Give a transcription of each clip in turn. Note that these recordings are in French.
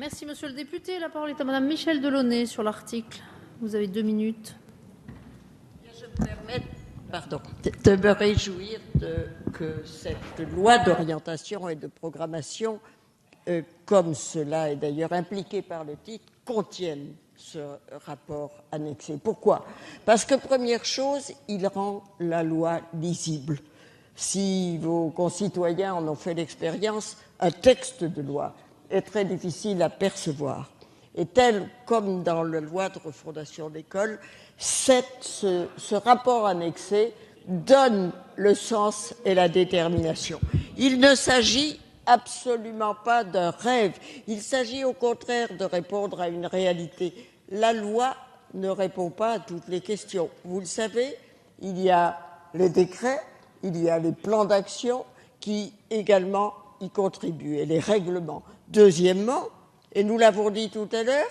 Merci, monsieur le député. La parole est à madame Michèle Delaunay sur l'article. Vous avez 2 minutes. Je me permets de me réjouir que cette loi d'orientation et de programmation, comme cela est d'ailleurs impliqué par le titre, contienne ce rapport annexé. Pourquoi? Parce que, première chose, il rend la loi lisible. Si vos concitoyens en ont fait l'expérience, un texte de loi est très difficile à percevoir. Et tel comme dans la loi de refondation d'école, ce rapport annexé donne le sens et la détermination. Il ne s'agit absolument pas d'un rêve, il s'agit au contraire de répondre à une réalité. La loi ne répond pas à toutes les questions. Vous le savez, il y a les décrets, il y a les plans d'action qui également y contribuent, et les règlements. Deuxièmement, et nous l'avons dit tout à l'heure,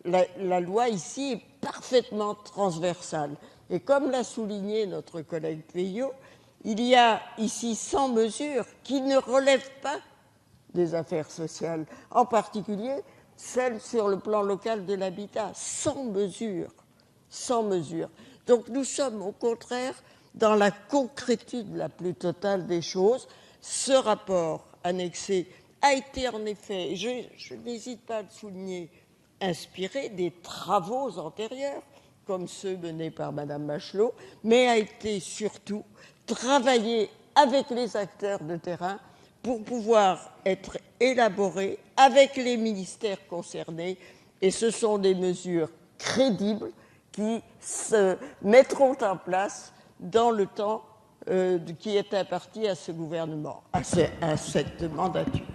la loi ici est parfaitement transversale. Et comme l'a souligné notre collègue Peillot, il y a ici 100 mesures qui ne relèvent pas des affaires sociales, en particulier celles sur le plan local de l'habitat. 100 mesures. 100 mesures. Donc nous sommes au contraire dans la concrétude la plus totale des choses. Ce rapport annexé a été en effet, je n'hésite pas à le souligner, inspiré des travaux antérieurs, comme ceux menés par Mme Bachelot, mais a été surtout travaillé avec les acteurs de terrain pour pouvoir être élaboré avec les ministères concernés, et ce sont des mesures crédibles qui se mettront en place dans le temps qui est imparti à ce gouvernement, à cette mandature.